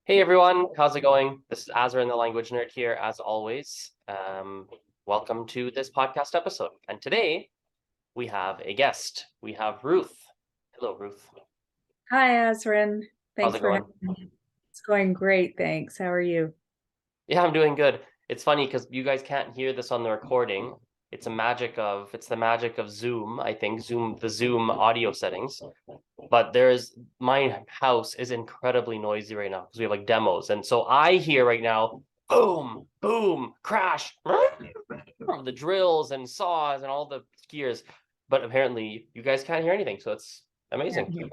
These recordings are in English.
Hey everyone, how's it going? This is Azren, the language nerd here, as always. Welcome to this podcast episode. And today we have a guest. We have Ruth. Hello, Ruth. Hi, Azren. How's Thanks it for going? having me. It's going great, thanks. How are you? Yeah, I'm doing good. It's funny because you guys can't hear this on the recording. It's the magic of Zoom, I think, the Zoom audio settings. But my house is incredibly noisy right now because we have like demos. And so I hear right now, boom, boom, crash, the drills and saws and all the gears. But apparently you guys can't hear anything. So it's Can't amazing. hear.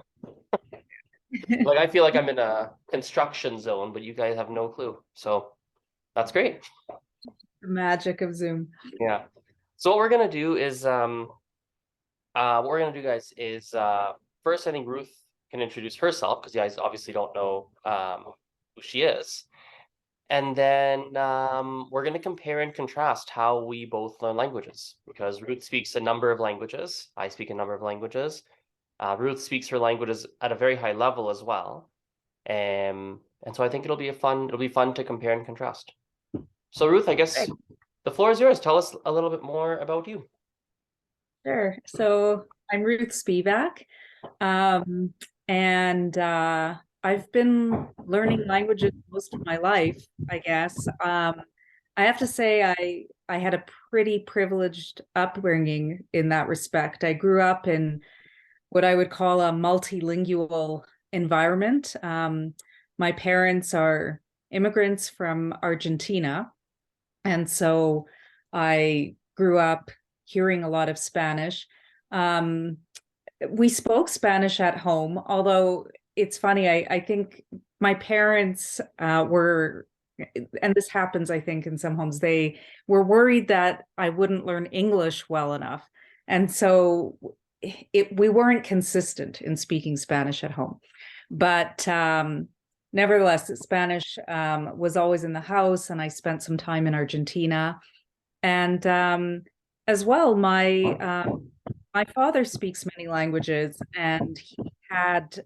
Like I feel like I'm in a construction zone, but you guys have no clue. So that's great. The magic of Zoom. Yeah. So what we're gonna do is guys is first I think Ruth can introduce herself because you guys obviously don't know who she is. And then we're going to compare and contrast how we both learn languages because Ruth speaks a number of languages. I speak a number of languages. Ruth speaks her languages at a very high level as well. And so I think it'll be fun to compare and contrast. So Ruth, I guess Great. the floor is yours. Tell us a little bit more about you. Sure. So I'm Ruth Spivak, um, and I've been learning languages most of my life, I guess. I have to say I had a pretty privileged upbringing in that respect. I grew up in what I would call a multilingual environment. My parents are immigrants from Argentina. And so I grew up hearing a lot of Spanish. Um, we spoke Spanish at home, although it's funny, I think my parents were, and this happens, I think, in some homes, they were worried that I wouldn't learn English well enough. And so we weren't consistent in speaking Spanish at home. But nevertheless, Spanish was always in the house, and I spent some time in Argentina. And as well, my father speaks many languages, and he had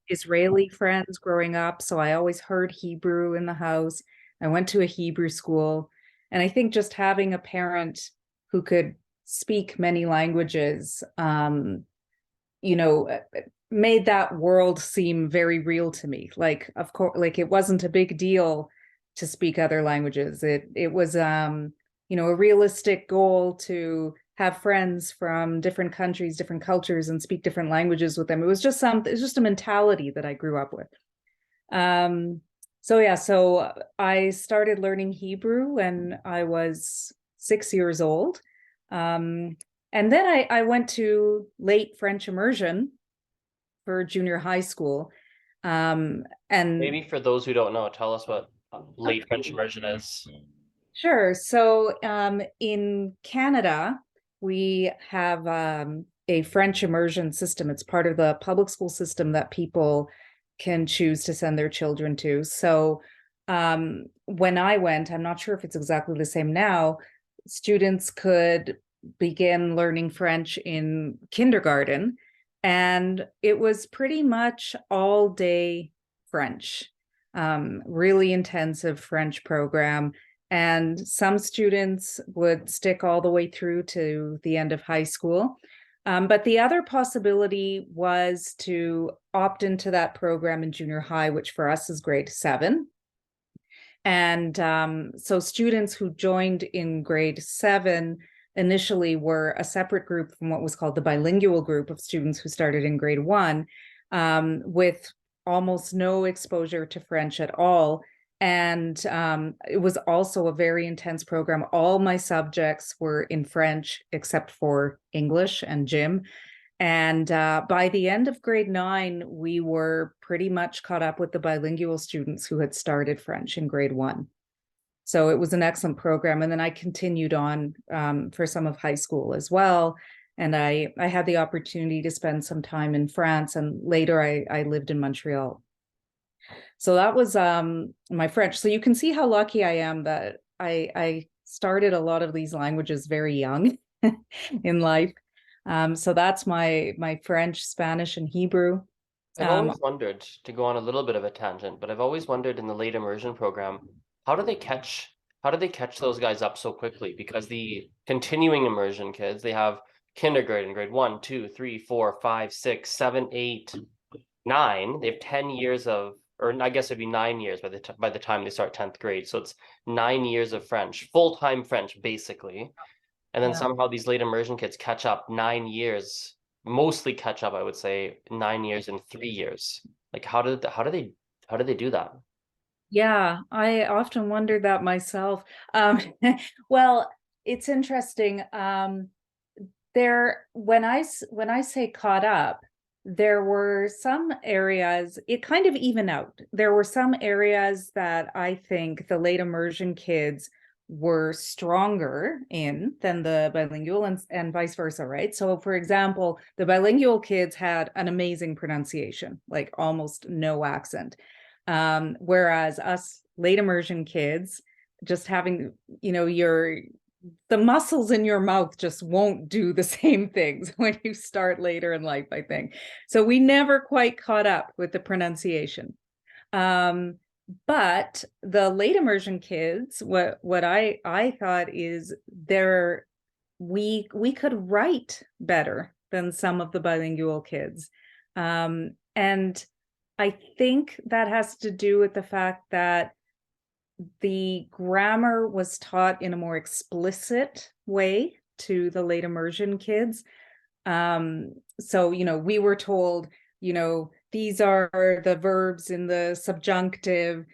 Israeli friends growing up, so I always heard Hebrew in the house. I went to a Hebrew school, and I think just having a parent who could speak many languages, you know, made that world seem very real to me. Like, of course, like it wasn't a big deal to speak other languages. It was a realistic goal to have friends from different countries, different cultures, and speak different languages with them. It was just a mentality that I grew up with. So I started learning Hebrew when I was 6 years old. And then I went to late French immersion for junior high school. And Maybe for those who don't know, tell us what late French immersion is. Sure. So in Canada, we have a French immersion system. It's part of the public school system that people can choose to send their children to. So when I went, I'm not sure if it's exactly the same now, students could begin learning French in kindergarten. And it was pretty much all day French, really intensive French program. And some students would stick all the way through to the end of high school. But the other possibility was to opt into that program in junior high, which for us is grade 7. And so students who joined in grade 7 initially were a separate group from what was called the bilingual group of students who started in grade 1, with almost no exposure to French at all. And it was also a very intense program. All my subjects were in French except for English and gym. And by the end of grade 9, we were pretty much caught up with the bilingual students who had started French in grade 1. So it was an excellent program. And then I continued on for some of high school as well. And I had the opportunity to spend some time in France, and later I lived in Montreal. So that was my French. So you can see how lucky I am that I started a lot of these languages very young in life. So that's my French, Spanish, and Hebrew. I've always wondered, to go on a little bit of a tangent, but I've always wondered in the late immersion program, how do they catch how do they catch those guys up so quickly? Because the continuing immersion kids, they have kindergarten, grade 1, 2, 3, 4, 5, 6, 7, 8, 9. They have 10 years of, or I guess it'd be 9 years by the time they start 10th grade. So it's 9 years of French, full-time French, basically. And then Yeah. somehow these late immersion kids catch up 9 years, mostly catch up, I would say, 9 years in 3 years. Like how do they do that? Yeah, I often wondered that myself. Well, it's interesting. There, when I say caught up, there were some areas, it kind of even out. There were some areas that I think the late immersion kids were stronger in than the bilingual, and vice versa, right? So for example, the bilingual kids had an amazing pronunciation, like almost no accent. Whereas us late immersion kids, just having, the muscles in your mouth just won't do the same things when you start later in life, I think. So we never quite caught up with the pronunciation. But the late immersion kids, what I thought is we could write better than some of the bilingual kids. And I think that has to do with the fact that the grammar was taught in a more explicit way to the late immersion kids. So, we were told, these are the verbs in the subjunctive,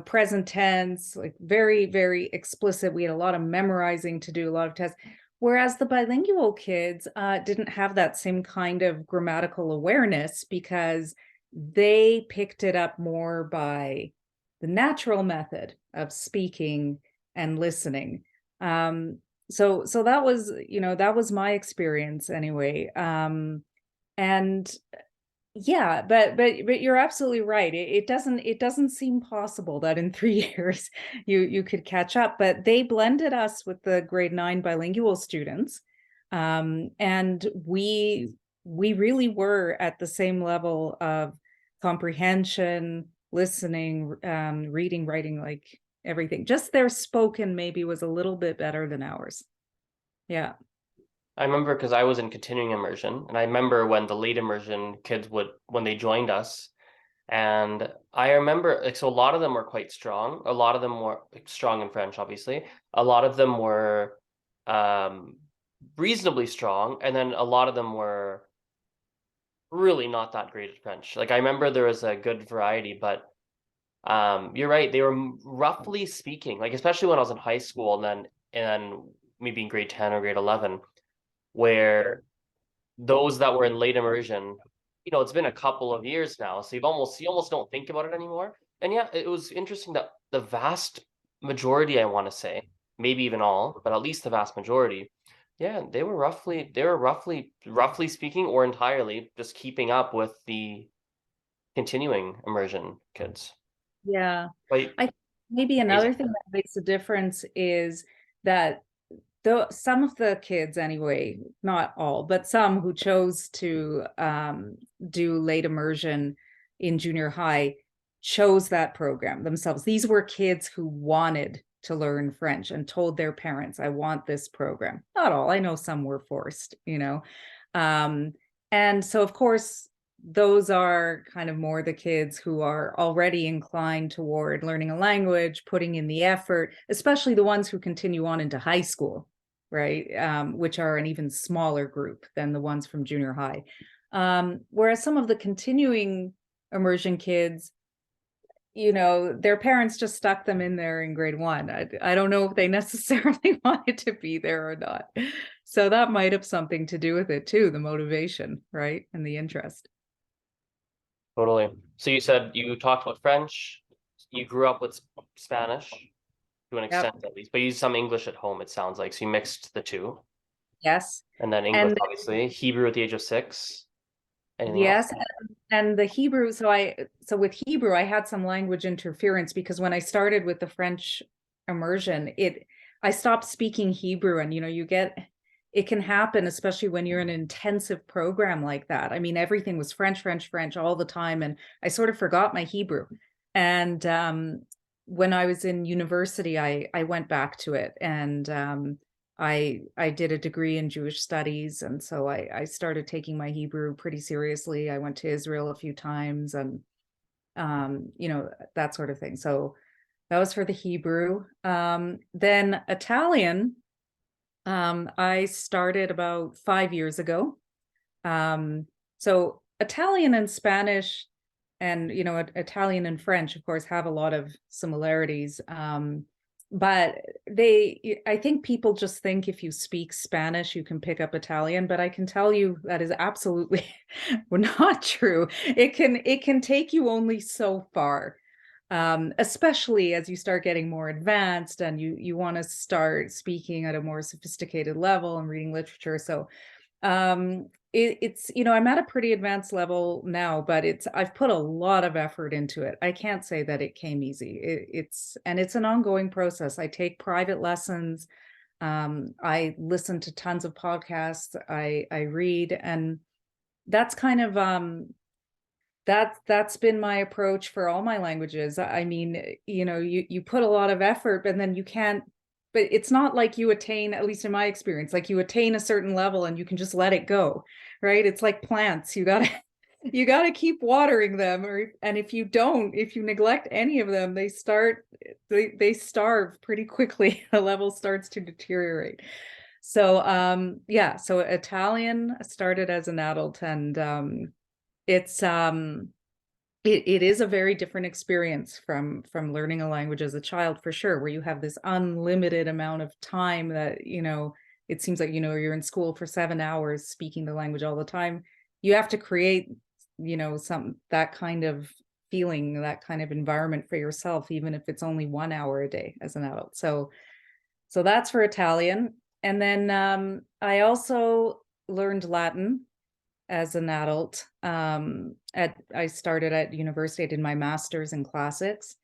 present tense, like very, very explicit. We had a lot of memorizing to do, a lot of tests. Whereas the bilingual kids didn't have that same kind of grammatical awareness because they picked it up more by the natural method of speaking and listening. So that was, that was my experience anyway. And yeah, but you're absolutely right. It doesn't seem possible that in 3 years you could catch up. But they blended us with the grade 9 bilingual students, and we really were at the same level of comprehension, listening, reading, writing, like everything. Just their spoken maybe was a little bit better than ours. Yeah. I remember because I was in continuing immersion, and I remember when the late immersion kids when they joined us, and I remember like so a lot of them were quite strong. A lot of them were like, strong in French, obviously. A lot of them were um reasonably strong, and then a lot of them were really not that great at French. Like I remember there was a good variety, but you're right. They were roughly speaking, like especially when I was in high school, and then maybe in grade 10 or grade 11, where those that were in late immersion, it's been a couple of years now, so you almost don't think about it anymore. And yeah, it was interesting that the vast majority, I want to say, maybe even all, but at least the vast majority, yeah, roughly speaking, or entirely just keeping up with the continuing immersion kids. Yeah. Quite I maybe amazing. another thing that makes a difference is that though some of the kids anyway, not all, but some who chose to do late immersion in junior high chose that program themselves. These were kids who wanted to learn French and told their parents, I want this program. Not all, I know some were forced. Um, and so of course those are kind of more the kids who are already inclined toward learning a language, putting in the effort, especially the ones who continue on into high school, right? Which are an even smaller group than the ones from junior high. Whereas some of the continuing immersion kids, their parents just stuck them in there in grade 1. I don't know if they necessarily wanted to be there or not. So that might have something to do with it too, the motivation, right? And the interest. Totally. So you said you talked about French, you grew up with Spanish to an Yep. extent at least, but you used some English at home, it sounds like. So you mixed the two. Yes. And then English, And obviously. Hebrew at the age of 6. Anything else? yes, and the Hebrew, so with Hebrew, I had some language interference because when I started with the French immersion, I stopped speaking Hebrew, and it can happen, especially when you're in an intensive program like that. I mean, everything was French, French, French all the time. And I sort of forgot my Hebrew. And when I was in university, I went back to it. And I did a degree in Jewish studies. And so I started taking my Hebrew pretty seriously. I went to Israel a few times and, you know, that sort of thing. So that was for the Hebrew. Then Italian, I started about 5 years ago. So Italian and Spanish and, you know, Italian and French, of course, have a lot of similarities. But I think people just think if you speak Spanish, you can pick up Italian, but I can tell you that is absolutely not true. It can take you only so far. Especially as you start getting more advanced and you want to start speaking at a more sophisticated level and reading literature. So it's, you know, I'm at a pretty advanced level now, but I've put a lot of effort into it. I can't say that it came easy. It's an ongoing process. I take private lessons. I listen to tons of podcasts. I read, and that's kind of that's been my approach for all my languages. I mean, you know, you put a lot of effort, but then you can't, but it's not like you attain, at least in my experience, like you attain a certain level and you can just let it go, right? It's like plants. You gotta keep watering them, and if you don't, if you neglect any of them, they starve pretty quickly. The level starts to deteriorate. So yeah, so Italian started as an adult, and it's it is a very different experience from learning a language as a child, for sure, where you have this unlimited amount of time that, you know, it seems like, you know, you're in school for 7 hours speaking the language all the time. You have to create, you know, that kind of feeling, that kind of environment for yourself, even if it's only 1 hour a day as an adult. So that's for Italian. And then I also learned Latin as an adult. I started at university. I did my master's in classics.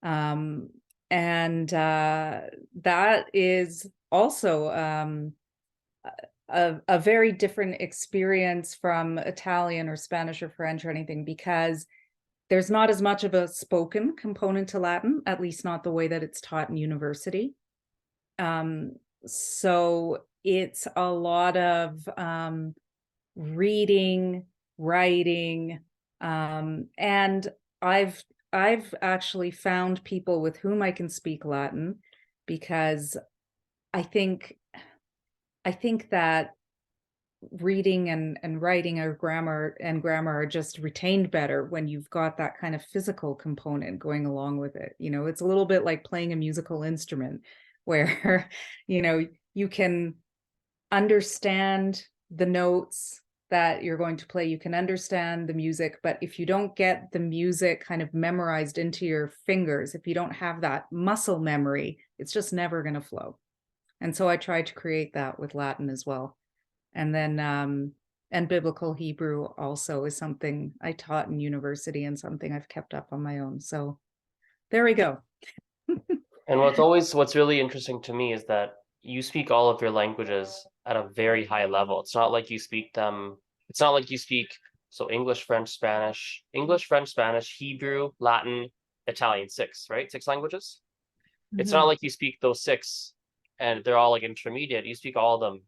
And that is also a very different experience from Italian or Spanish or French or anything, because there's not as much of a spoken component to Latin, at least not the way that it's taught in university. So it's a lot of reading, writing, and I've actually found people with whom I can speak Latin, because I think that reading and writing or grammar are just retained better when you've got that kind of physical component going along with it. You know, it's a little bit like playing a musical instrument where, you know, you can understand the notes that you're going to play, you can understand the music, but if you don't get the music kind of memorized into your fingers, if you don't have that muscle memory, it's just never going to flow. And so I tried to create that with Latin as well. And then and biblical Hebrew also is something I taught in university and something I've kept up on my own. So there we go. And what's really interesting to me is that you speak all of your languages at a very high level. It's not like you speak so English, French, Spanish, Hebrew, Latin, Italian, right? 6 languages. It's not like you speak those six and they're all like intermediate. You speak all of them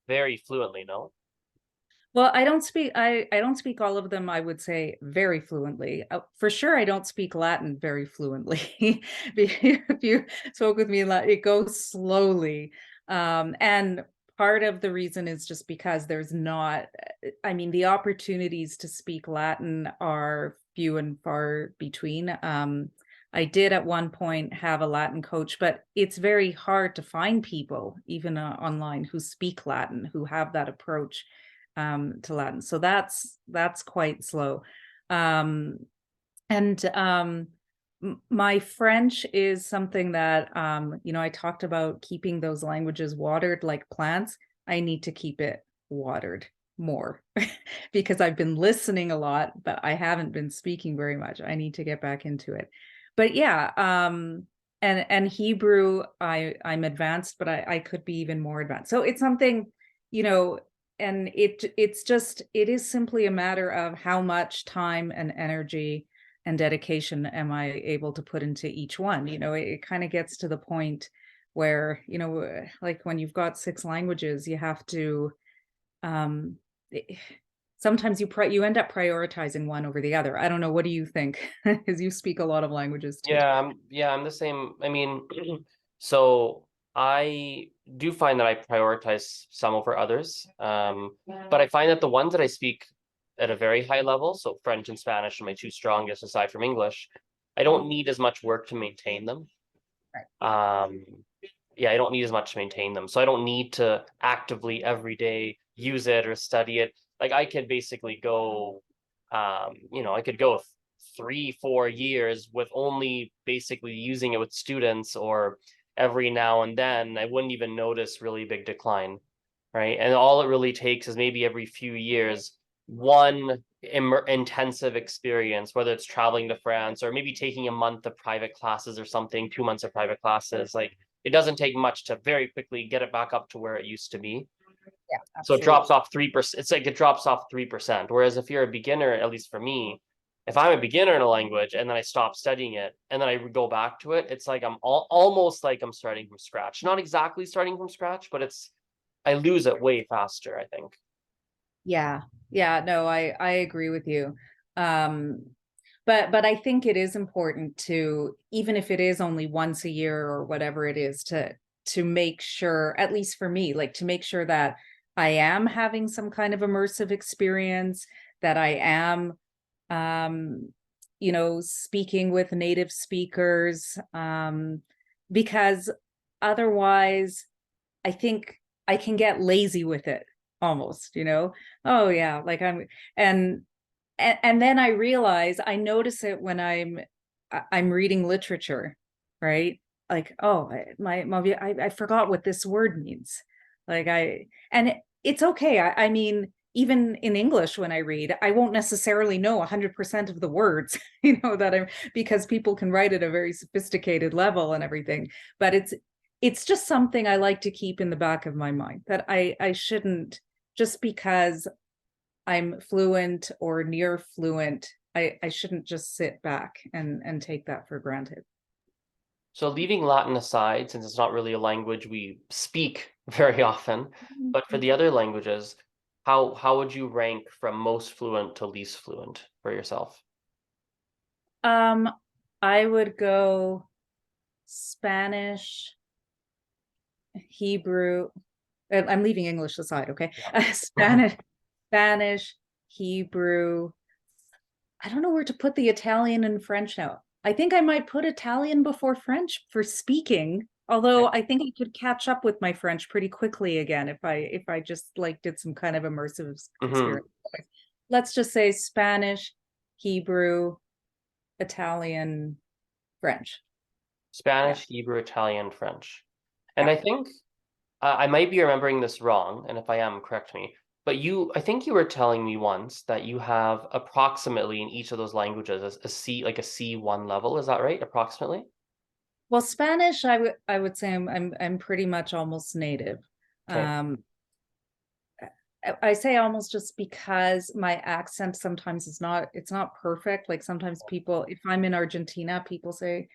very fluently, no? Well, I don't speak all of them, I would say, very fluently. For sure, I don't speak Latin very fluently. If you spoke with me in Latin, it goes slowly. And part of the reason is just because there's not, I mean, the opportunities to speak Latin are few and far between. I did at one point have a Latin coach, but it's very hard to find people, even online, who speak Latin, who have that approach to Latin. So that's quite slow. And my French is something that, you know, I talked about keeping those languages watered like plants. I need to keep it watered more because I've been listening a lot, but I haven't been speaking very much. I need to get back into it. But yeah, and Hebrew, I'm advanced, but I could be even more advanced. So it's something, you know, and it is simply a matter of how much time and energy and dedication am I able to put into each one. You know, it kind of gets to the point where, you know, like when you've got 6 languages, you have to um sometimes you end up prioritizing one over the other. I don't know, what do you think? Because you speak a lot of languages too. I'm the same. I mean, so I do find that I prioritize some over others. But I find that the ones that I speak at a very high level, so French and Spanish are my two strongest aside from English, I don't need as much work to maintain them. Um, yeah, I don't need as much to maintain them. So I don't need to actively every day use it or study it. Like I could basically go, I could go 3, 4 years with only basically using it with students, or every now and then I wouldn't even notice really big decline, right? And all it really takes is maybe every few years, one intensive experience, whether it's traveling to France or maybe taking a month of private classes or something, 2 months of private classes. Like it doesn't take much to very quickly get it back up to where it used to be. Yeah, So it absolutely. drops off 3%. It's like it drops off 3%. Whereas if you're a beginner, at least for me, if I'm a beginner in a language and then I stop studying it and then I go back to it, it's like I'm almost like I'm starting from scratch. Not exactly starting from scratch, but I lose it way faster, I think. Yeah. Yeah, no, I agree with you. Um, but I think it is important to, even if it is only once a year or whatever it is, to make sure, at least for me, like to make sure that I am having some kind of immersive experience, that I am speaking with native speakers, because otherwise I think I can get lazy with it almost, you know. Oh yeah, like and and then I notice it when I'm reading literature, right? Like, oh, I forgot what this word means. Like it's okay. I mean, even in English, when I read, I won't necessarily know 100% of the words, that I'm, because people can write at a very sophisticated level and everything. But it's just something I like to keep in the back of my mind, that I shouldn't, just because I'm fluent or near fluent, I shouldn't just sit back and take that for granted. So leaving Latin aside, since it's not really a language we speak very often, but for the other languages, how would you rank from most fluent to least fluent for yourself? Um, I would go Spanish, Hebrew. I'm leaving English aside, okay? Yeah. Spanish, Hebrew. I don't know where to put the Italian and French now. I think I might put Italian before French for speaking, although I think I could catch up with my French pretty quickly again if I just like did some kind of immersive Mm-hmm. experience. Let's just say Spanish, Hebrew, Italian, French. Yeah. Spanish, Hebrew, Italian, French. And Yeah. I think I might be remembering this wrong, and if I am, correct me. But I think you were telling me once that you have approximately in each of those languages a C, like a C1 level. Is that right? Approximately? Well, Spanish, I would say I'm pretty much almost native. Okay. Um, I say almost just because my accent sometimes it's not perfect. Like sometimes people, if I'm in Argentina, people say,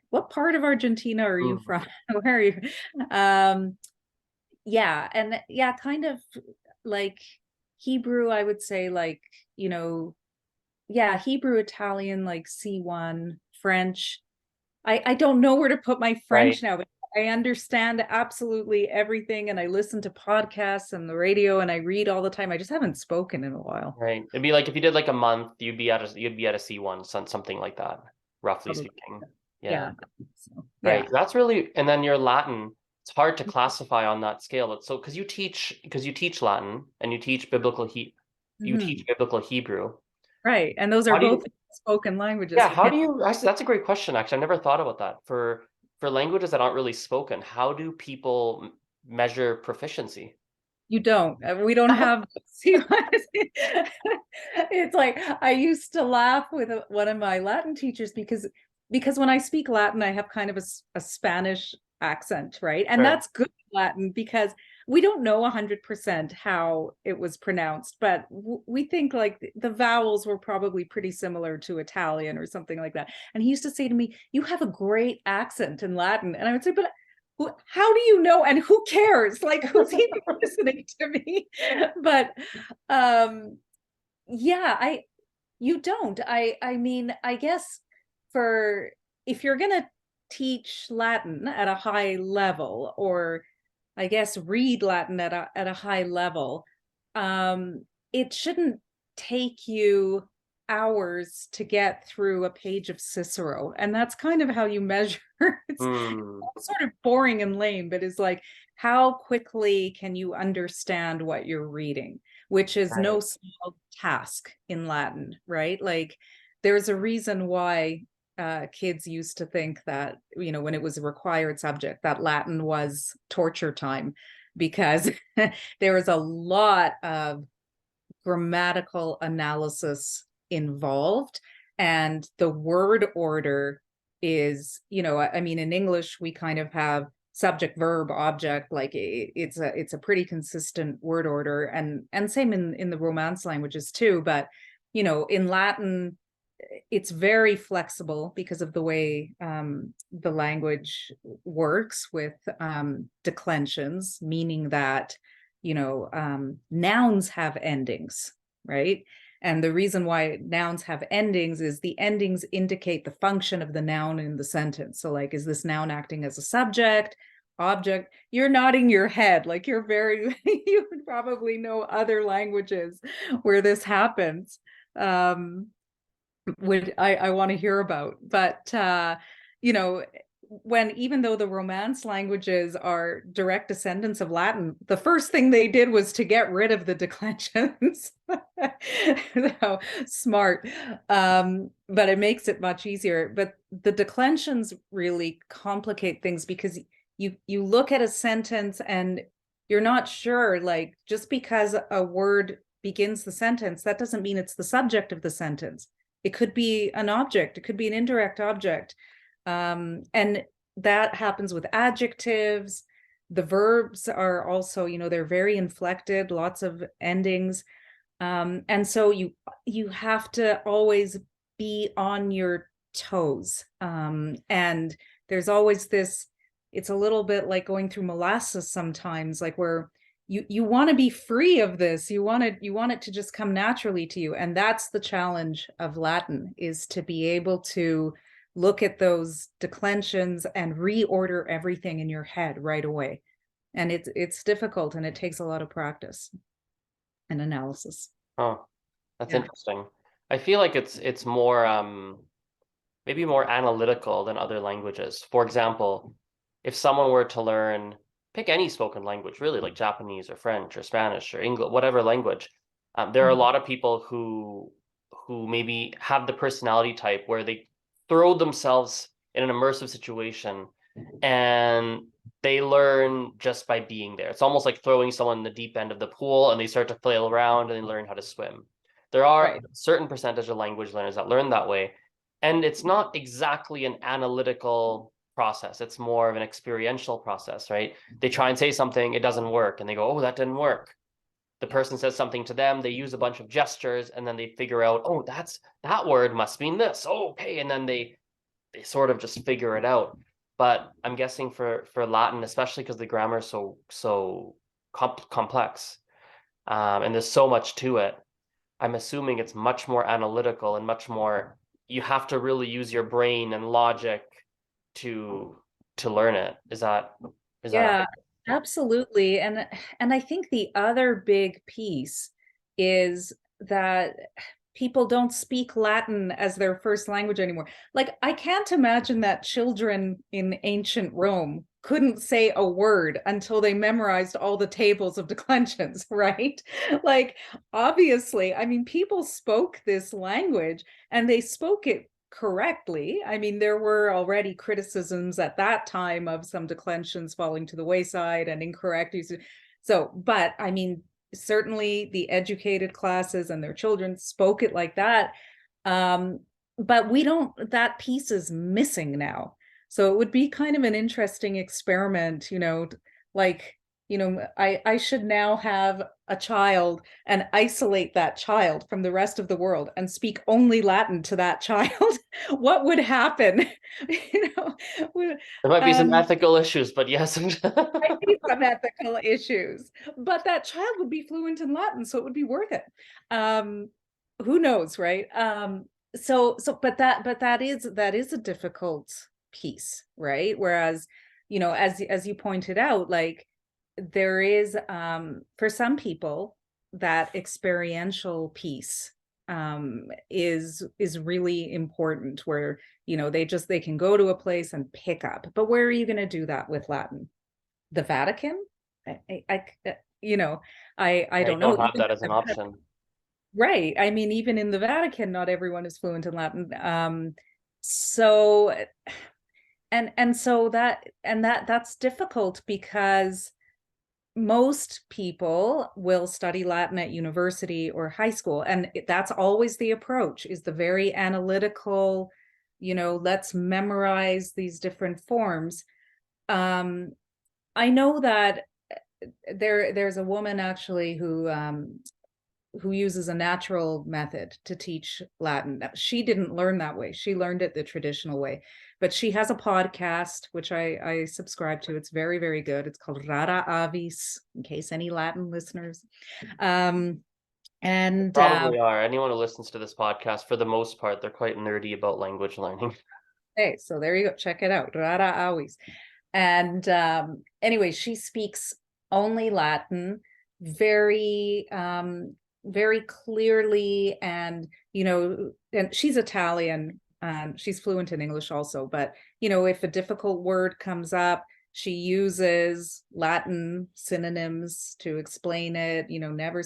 what part of Argentina are you Mm, from? Where are you? Um, yeah, and yeah, kind of like Hebrew, I would say, like, yeah, Hebrew, Italian, like C1, French. I don't know where to put my right, French now, but I understand absolutely everything, and I listen to podcasts and the radio, and I read all the time. I just haven't spoken in a while. right. It'd be like if you did like a month, you'd be at a C1, something like that, roughly Probably. speaking. Yeah. Yeah. So, Right. yeah. That's really, and then your Latin, it's hard to classify on that scale. It's so because you teach Latin and you Mhm. teach biblical Hebrew. Right. And those are How do both you, spoken languages. yeah, how do you, actually, that's a great question, actually. I've never thought about that. For languages that aren't really spoken, how do people measure proficiency? You don't. We don't have. See, it's like I used to laugh with one of my Latin teachers because because when I speak Latin, I have kind of a Spanish accent, right? And Sure. that's good Latin because we don't know 100% how it was pronounced, but we think like the vowels were probably pretty similar to Italian or something like that. And he used to say to me, "You have a great accent in Latin." And I would say, "But how do you know? And who cares? Like, who's even listening to me?" But um, yeah, you don't. I mean, I guess for if you're gonna teach Latin at a high level, or I guess read Latin at a high level, it shouldn't take you hours to get through a page of Cicero. And that's kind of how you measure. It's Hmm. sort of boring and lame, but it's like, how quickly can you understand what you're reading, which is Right. no small task in Latin, right? Like, there's a reason why kids used to think that, when it was a required subject, that Latin was torture time, because there was a lot of grammatical analysis involved. And the word order is, I mean, in English, we kind of have subject, verb, object, like it's a pretty consistent word order, and same in the Romance languages too. But in Latin, it's very flexible because of the way the language works with declensions, meaning that nouns have endings, right? And the reason why nouns have endings is the endings indicate the function of the noun in the sentence. So, like, is this noun acting as a subject, object? You're nodding your head like you're very, you would probably know other languages where this happens. Would I want to hear about. But you know, when, even though the Romance languages are direct descendants of Latin, the first thing they did was to get rid of the declensions. So smart. But it makes it much easier. But the declensions really complicate things, because you look at a sentence and you're not sure, like, just because a word begins the sentence, that doesn't mean it's the subject of the sentence. It could be an object, it could be an indirect object. And that happens with adjectives. The verbs are also, they're very inflected, lots of endings. And so you have to always be on your toes. And there's always this, it's a little bit like going through molasses sometimes, like where you want to be free of this. You want it to just come naturally to you. And that's the challenge of Latin, is to be able to look at those declensions and reorder everything in your head right away. And it's difficult, and it takes a lot of practice and analysis. Oh, that's Yeah. interesting. I feel like it's more maybe more analytical than other languages. For example, if someone were to learn, pick any spoken language, really, like Japanese or French or Spanish or English, whatever language, there are a Mhm. lot of people who maybe have the personality type where they throw themselves in an immersive situation and they learn just by being there. It's almost like throwing someone in the deep end of the pool and they start to flail around and they learn how to swim. There are a Right. certain percentage of language learners that learn that way. And it's not exactly an analytical process. It's more of an experiential process, right? They try and say something, it doesn't work, and they go, "Oh, that didn't work." The Yeah. person says something to them, they use a bunch of gestures, and then they figure out, "Oh, that word must mean this." Oh, okay, and then they sort of just figure it out. But I'm guessing for Latin, especially because the grammar is so complex, and there's so much to it. I'm assuming it's much more analytical and much more. You have to really use your brain and logic to to learn it. Is that Yeah, accurate? absolutely. And I think the other big piece is that people don't speak Latin as their first language anymore. Like, I can't imagine that children in ancient Rome couldn't say a word until they memorized all the tables of declensions, right? Like, obviously, I mean, people spoke this language and they spoke it correctly. I mean, there were already criticisms at that time of some declensions falling to the wayside and incorrect usage. So, but I mean, certainly the educated classes and their children spoke it like that. Um, but we don't, that piece is missing now. So it would be kind of an interesting experiment, like, I should now have a child and isolate that child from the rest of the world and speak only Latin to that child. What would happen? you know, There might be some um, ethical issues, but yes. might be some ethical issues, but that child would be fluent in Latin, so it would be worth it. Um, who knows, right? But that is a difficult piece, right? Whereas, as you pointed out, like there is for some people that experiential piece is really important where they can go to a place and pick up. But where are you going to do that with Latin? The Vatican? You know, I I don't know. don't have Even that as an option. right. I mean, even in the Vatican, not everyone is fluent in Latin. So and so that's difficult because most people will study Latin at university or high school, and that's always the approach, is the very analytical, let's memorize these different forms. I know that there's a woman actually who uses a natural method to teach Latin. She didn't learn that way. She learned it the traditional way. But she has a podcast, which I subscribe to. It's very, very good. It's called Rara Avis, in case any Latin listeners. Um, and Probably are. Anyone who listens to this podcast, for the most part, they're quite nerdy about language learning. Hey, so there you go. Check it out. Rara Avis. And anyway, she speaks only Latin very very clearly, and and she's Italian, she's fluent in English also, but if a difficult word comes up, she uses Latin synonyms to explain it, never.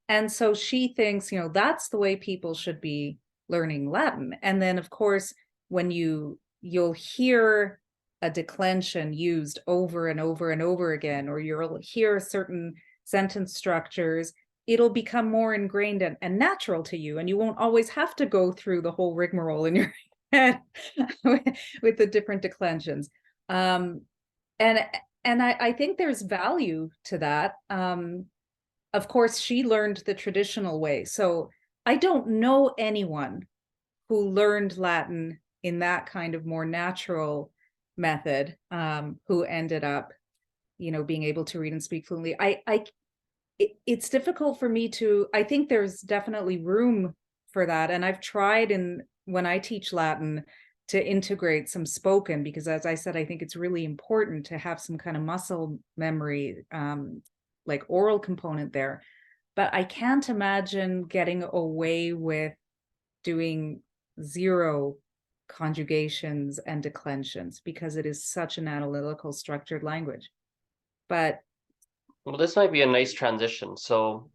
And so she thinks, that's the way people should be learning Latin. And then of course, when you'll hear a declension used over and over and over again, or you'll hear certain sentence structures, it'll become more ingrained and natural to you, and you won't always have to go through the whole rigmarole in your head with the different declensions. And I think there's value to that. Of course, she learned the traditional way, so I don't know anyone who learned Latin in that kind of more natural method, who ended up, being able to read and speak fluently. It's difficult for me to, I think there's definitely room for that. And I've tried when I teach Latin to integrate some spoken, because as I said, I think it's really important to have some kind of muscle memory, like oral component there. But I can't imagine getting away with doing zero conjugations and declensions, because it is such an analytical structured language. But Well, this might be a nice transition. So,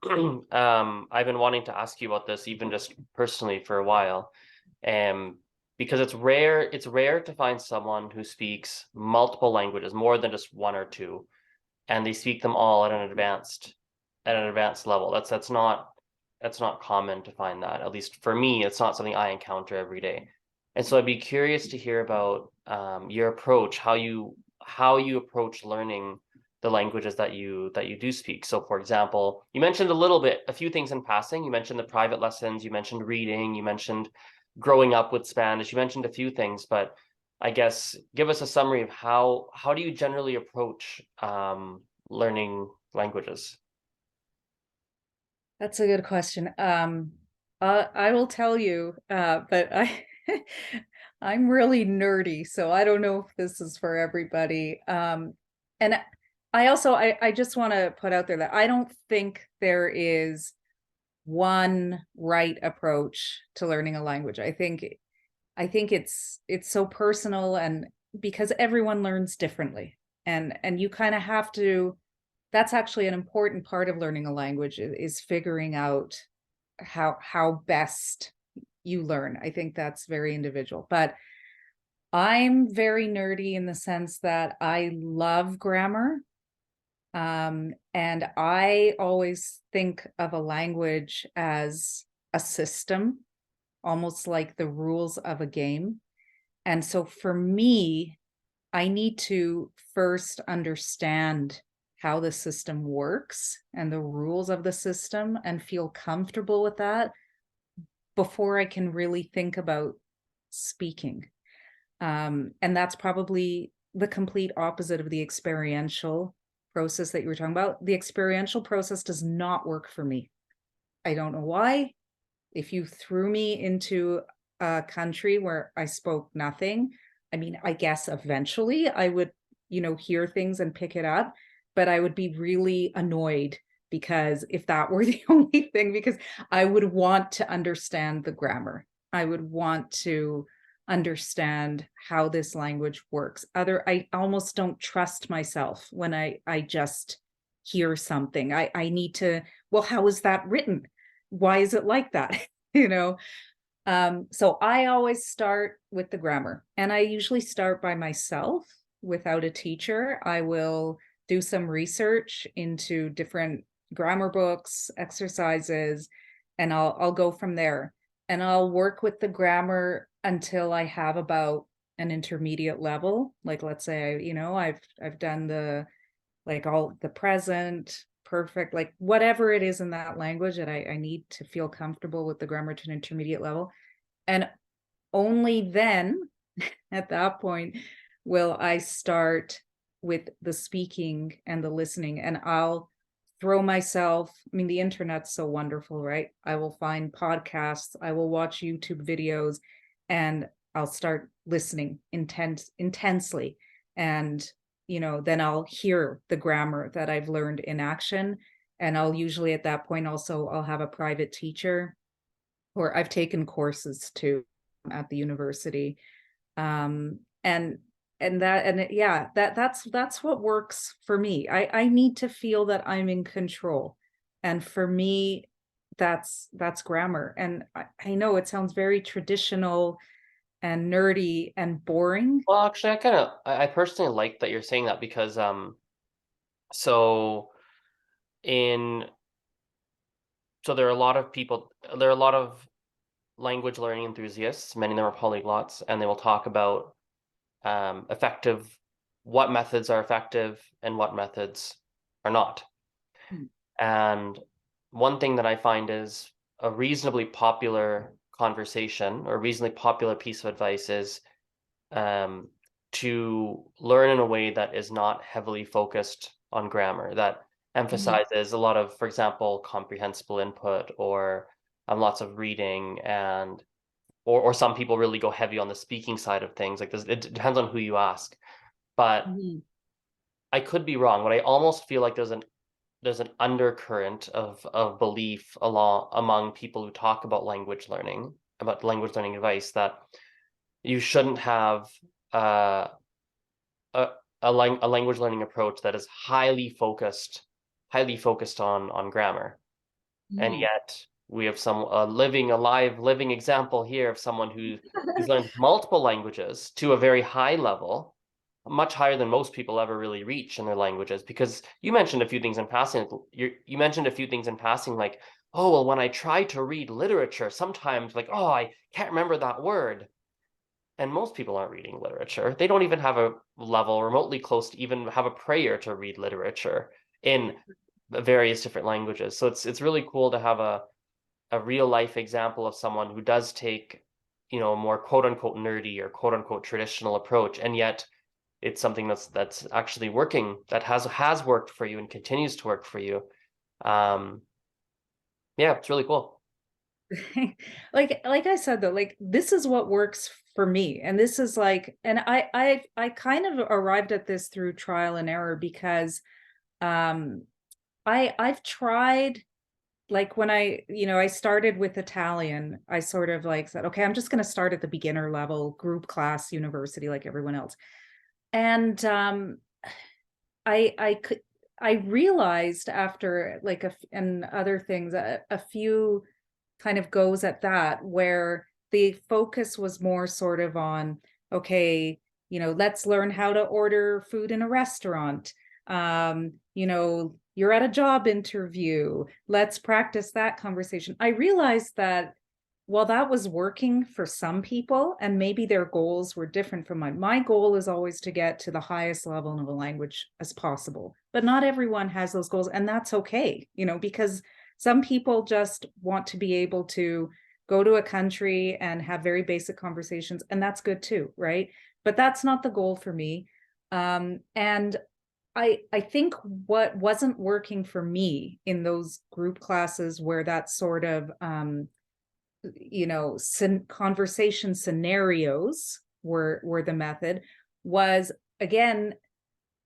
I've been wanting to ask you about this even just personally for a while. Because it's rare to find someone who speaks multiple languages, more than just one or two, and they speak them all at an advanced level. That's not common to find that. At least for me, it's not something I encounter every day. And so I'd be curious to hear about your approach, how you approach learning the languages that you do speak. So for example, you mentioned a few things in passing. You mentioned the private lessons, you mentioned reading, you mentioned growing up with Spanish, you mentioned a few things, but I guess give us a summary of how do you generally approach learning languages? that's a good question. I will tell you, but I'm really nerdy, so I don't know if this is for everybody. And I just want to put out there that I don't think there is one right approach to learning a language. I think it's so personal, and because everyone learns differently, and you kind of have to, that's actually an important part of learning a language, is figuring out how best you learn. I think that's very individual, but I'm very nerdy in the sense that I love grammar. And I always think of a language as a system. almost like the rules of a game. And so for me, I need to first understand how the system works and the rules of the system and feel comfortable with that before I can really think about speaking. And that's probably the complete opposite of the experiential process that you were talking about. The experiential process does not work for me. I don't know why. If you threw me into a country where I spoke nothing, I mean, I guess eventually I would, hear things and pick it up, but I would be really annoyed because if that were the only thing, because I would want to understand the grammar. I would want to understand how this language works. I almost don't trust myself when I just hear something. I need to, well, how is that written? Why is it like that? So I always start with the grammar, and I usually start by myself without a teacher. I will do some research into different grammar books, exercises, and I'll go from there. And I'll work with the grammar until I have about an intermediate level. Like, let's say, I've done all the present, perfect, like whatever it is in that language that I need to feel comfortable with the grammar to an intermediate level. And only then, at that point, will I start with the speaking and the listening. And I'll throw myself, I mean, the internet's so wonderful, right? I will find podcasts, I will watch YouTube videos, and I'll start listening intensely. And then I'll hear the grammar that I've learned in action. And I'll usually at that point also, I'll have a private teacher, or I've taken courses too at the university. That's what works for me. I need to feel that I'm in control. And for me, that's grammar. And I know it sounds very traditional and nerdy and boring. Well, actually, I personally like that you're saying that because so in so there are a lot of people, there are a lot of language learning enthusiasts, many of them are polyglots, and they will talk about effective, what methods are effective and what methods are not. Hmm. And one thing that I find is a reasonably popular conversation or reasonably popular piece of advice is to learn in a way that is not heavily focused on grammar, that emphasizes a lot of, for example, comprehensible input or lots of reading and or some people really go heavy on the speaking side of things. Like this, it depends on who you ask. But I could be wrong, but I almost feel like there's an undercurrent of belief among people who talk about language learning advice that you shouldn't have a language learning approach that is highly focused on grammar. And yet we have a live living example here of someone who's learned multiple languages to a very high level, much higher than most people ever really reach in their languages. Because you mentioned a few things in passing. You mentioned a few things in passing, like, oh, well, when I try to read literature, sometimes like, oh, I can't remember that word. And most people aren't reading literature. They don't even have a level remotely close to even have a prayer to read literature in various different languages. So it's really cool to have a real life example of someone who does take, a more quote unquote nerdy or quote unquote traditional approach, and yet it's something that's actually working, that has worked for you and continues to work for you. Yeah, it's really cool. like I said though, like this is what works for me, and this is like, and I kind of arrived at this through trial and error, because I've tried, like when I started with Italian, I sort of like said, okay, I'm just going to start at the beginner level, group class, university, like everyone else. And I realized after like and other things, a few kind of goes at that, where the focus was more sort of on, okay, let's learn how to order food in a restaurant. You're at a job interview, let's practice that conversation. I realized that while that was working for some people, and maybe their goals were different from mine, my goal is always to get to the highest level of a language as possible. But not everyone has those goals, and that's okay, because some people just want to be able to go to a country and have very basic conversations, and that's good too, right? But that's not the goal for me. And I think what wasn't working for me in those group classes where that sort of conversation scenarios were the method was, again,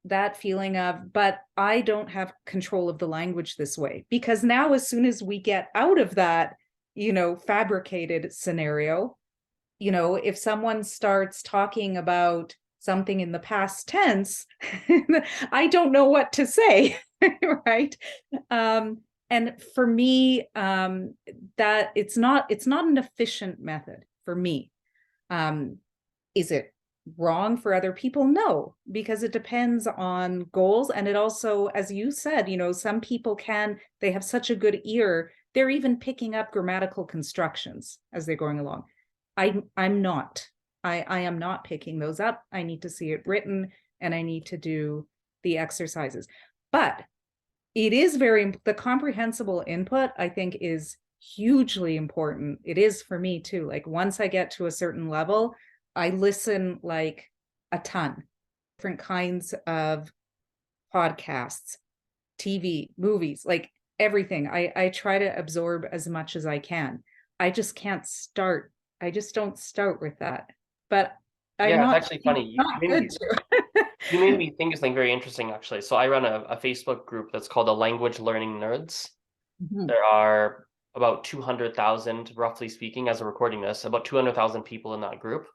that feeling of, but I don't have control of the language this way. Because now, as soon as we get out of that, fabricated scenario, if someone starts talking about something in the past tense, I don't know what to say, right? And for me, that it's not an efficient method for me. Is it wrong for other people? No, because it depends on goals. And it also, as you said, some people they have such a good ear, they're even picking up grammatical constructions as they're going along. I'm not. I am not picking those up. I need to see it written, and I need to do the exercises. But it is the comprehensible input, I think, is hugely important. It is for me too. Like, once I get to a certain level, I listen like a ton, different kinds of podcasts, TV, movies, like everything. I try to absorb as much as I can. I just can't start. I just don't start with that. But I'm Yeah, it's not, actually funny. not good to. You made me think of something very interesting, actually. So I run a Facebook group that's called the Language Learning Nerds. Mhm. There are about 200,000, roughly speaking, as we're recording this, about 200,000 people in that group.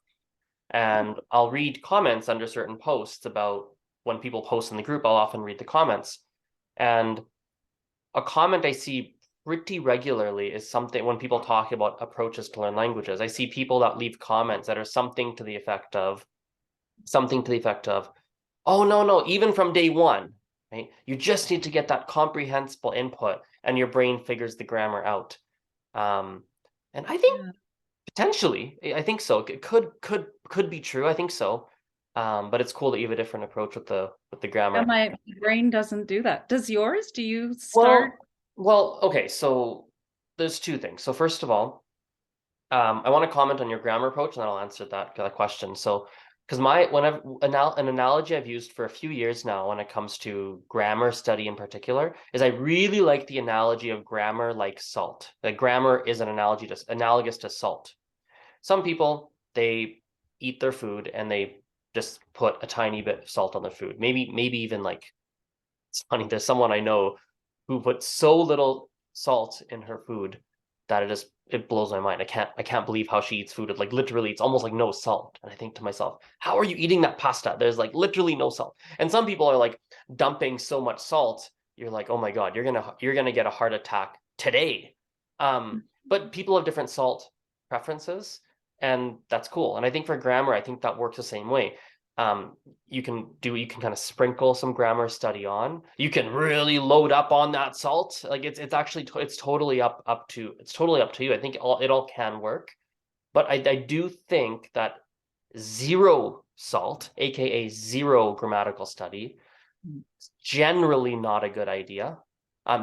And I'll read comments under certain posts about when people post in the group, I'll often read the comments. And a comment I see pretty regularly is something when people talk about approaches to learn languages. I see people that leave comments that are something to the effect of, oh, no, even from day one, right? You just need to get that comprehensible input and your brain figures the grammar out. And I think potentially, I think so. It could be true. I think so. But it's cool that you have a different approach with the Yeah, grammar. my brain doesn't do that. Does yours? Do you start? Well, okay, so there's two things. So first of all, I want to comment on your grammar approach, and then I'll answer that question. So, because an analogy I've used for a few years now when it comes to grammar study in particular is I really like the analogy of grammar like salt. That grammar is an analogous to salt. Some people, they eat their food and they just put a tiny bit of salt on their food. Maybe even like, it's funny, there's someone I know who put so little salt in her food that it blows my mind. I can't believe how she eats food. Like, literally, it's almost like no salt. And I think to myself, how are you eating that pasta? There's like literally no salt. And some people are like dumping so much salt, you're like, oh my God, you're gonna get a heart attack today. But people have different salt preferences, and that's cool. And I think for grammar, I think that works the same way. You can kind of sprinkle some grammar study on. You can really load up on that salt. Like, it's actually it's totally up to you. I think it all can work, but I do think that zero salt, aka zero grammatical study, is generally not a good idea.